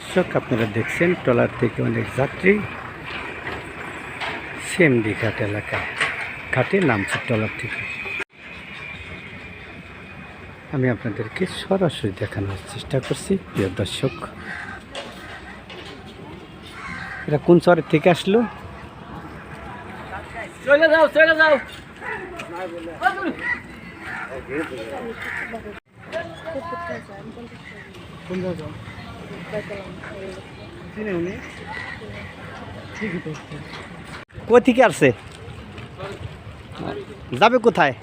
দর্শক আপনারা দেখছেন ট্রলার থেকে অনেক যাত্রী সিএমডি ঘাট এলাকায় ঘাটে নামছে ট্রলার থেকে। আমি আপনাদেরকে সরাসরি দেখানোর চেষ্টা করছি। প্রিয় দর্শক, এরা কোন শহরের থেকে আসলো? চলে যাও কোথা থেকে আসছে? যাবে কোথায়?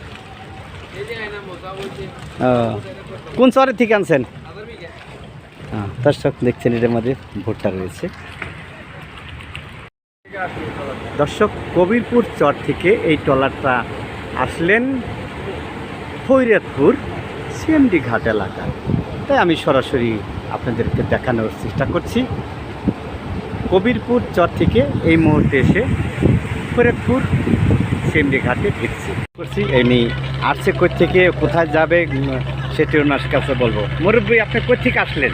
কোন শহরের থেকে আনছেন? দর্শক দেখছেন এর মধ্যে ভুট্টা রয়েছে। দর্শক, কবিরপুর চর থেকে এই ট্রলারটা আসলেন ফরিদপুর সিএমডি ঘাট এলাকা। তাই আমি সরাসরি আপনাদেরকে দেখানোর চেষ্টা করছি। কবিরপুর চর থেকে এই মুহূর্তে এসে ফরিদপুর সিএমডি ঘাটে ভিড়ছি করছি। এমনি আসছে কই থেকে কোথায় যাবে সেটি ওনার কাছে বলবো। মুরব্বী, আপনি কই থেকে আসলেন?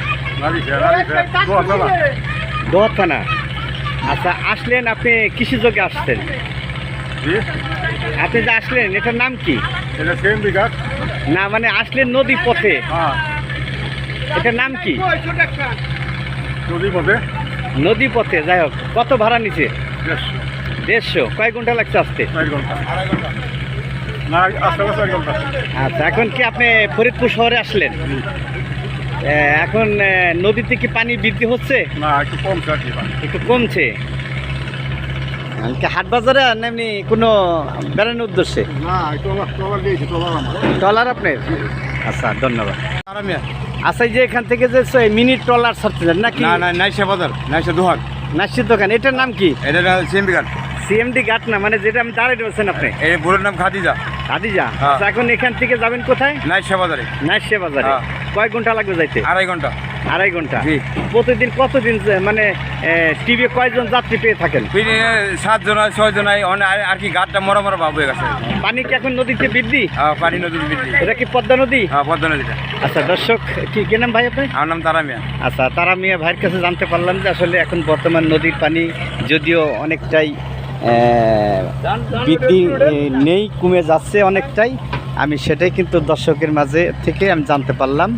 দোয়া থানা। আচ্ছা, আসলেন আপনি কিসের যোগে আসছেন? আপনি যে আসলেন এটার নাম কি? না, মানে আসলেন নদী পথে, এটার নাম কি? নদী পথে। যাই হোক, কত ভাড়া নিছে? 150। কয় ঘন্টা লাগছে আসতে? আচ্ছা, এখন কি আপনি ফরিদপুর শহরে আসলেন? এখন নদীতে কি পানি বৃদ্ধি হচ্ছে? না, একটু কমছে। একটু কমছে। হাট বাজারে না এমনি কোনো বেড়ানোর উদ্দেশ্যে? না, ট্রলার আপনার? আচ্ছা, ধন্যবাদ। আচ্ছা, যে এখান থেকে যে মিনি ট্রলার ছাড়তেছেন নাকি? না, নাইশা বাজার, নাইশা দোহান, নাসির দোকান। এটার নাম কি? এটা সিএমডি ঘাট। সিএমডি ঘাট না, মানে যেটা আমি দাঁড়িয়ে বলছেন আপনি? এই বুড়োর নাম খাদিজা। খাদিজা। হ্যাঁ। আচ্ছা, এখন এখান থেকে যাবেন কোথায়? নাইশা বাজারে। নাসির বাজারে। হ্যাঁ। কয় ঘন্টা লাগবে যাইতে? 2.5 ঘন্টা। 2.5 ঘন্টা। জি। প্রতিদিন কতদিন মানে টিভি কয়জন যাত্রী পেয়ে থাকেন? 7 জন 6 জন আর কি ঘাটটা মরা ভাব হয়ে গেছে। পানি কি এখন নদীতে বৃদ্ধি? পানি নদীর বৃদ্ধি। এটা কি পদ্মা নদী? হ্যাঁ, পদ্মা নদীটা। আচ্ছা দর্শক, কি নাম ভাই আপনার? আমার নাম তারা মিয়া। আচ্ছা, তারা মিয়া ভাইয়ের কাছে জানতে পারলাম যে আসলে এখন বর্তমান নদীর পানি যদিও অনেকটাই বৃদ্ধি নেই, কমে যাচ্ছে অনেকটাই। আমি সেটাই কিন্তু দর্শকের মাঝে থেকে আমি জানতে পারলাম।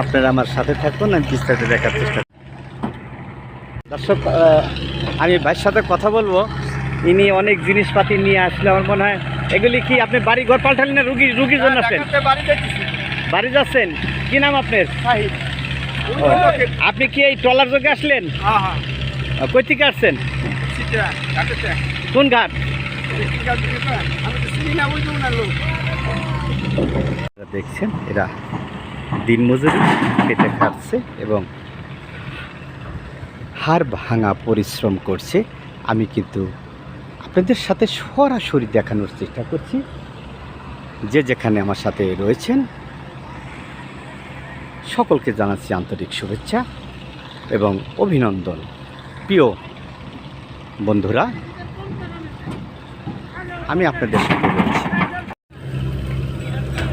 আপনারা আমার সাথে থাকুন, আমি বিস্তারিত দেখার চেষ্টা করি। দর্শক, আমি ভাইয়ের সাথে কথা বলবো। ইনি অনেক জিনিসপাতি নিয়ে আসলে আমার মনে হয়। এগুলি কি আপনি বাড়ি ঘর পাল্টালেন না রুগীর জন্য আসেন? বাড়ি যাচ্ছেন? কি নাম আপনার? আপনি কি এই ট্রলার যোগে আসলেন? কই থেকে আসছেন? কোন ঘাট? দেখছেন এরা দিনমজুরি খেটে খাচ্ছে এবং হাড় ভাঙা পরিশ্রম করছে। আমি কিন্তু আপনাদের সাথে সরাসরি দেখানোর চেষ্টা করছি। যে যেখানে আমার সাথে রয়েছেন সকলকে জানাচ্ছি আন্তরিক শুভেচ্ছা এবং অভিনন্দন। প্রিয় বন্ধুরা, আমি আপনাদের সাথে রয়েছি।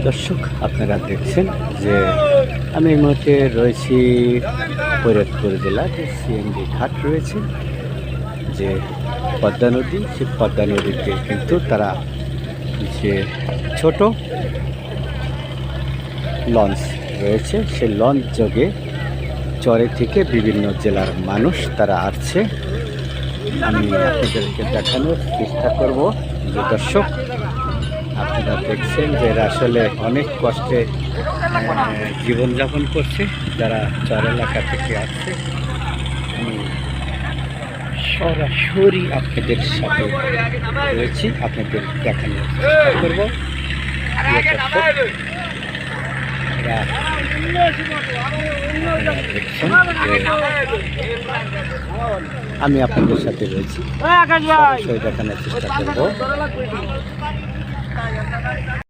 দর্শক, আপনারা দেখছেন যে আমি এই মুহূর্তে রয়েছি ফরিদপুর জেলার যে সিএমডি ঘাট রয়েছে, যে পদ্মা নদী, সেই পদ্মা নদীতে কিন্তু তারা যে ছোট লঞ্চ রয়েছে, সেই লঞ্চ যোগে চরে থেকে বিভিন্ন জেলার মানুষ তারা আসছে। আমি আপনাদেরকে দেখানোর চেষ্টা করব যে দর্শক, আপনারা দেখছেন যে এরা আসলে অনেক কষ্টে জীবনযাপন করছে যারা চর এলাকা থেকে আসছে। আমি সরাসরি আপনাদের সাথে রয়েছি, আপনাদের দেখানোর চেষ্টা করব। আমি আপনাদের সাথে রয়েছি, সরাসরি দেখানোর চেষ্টা করব।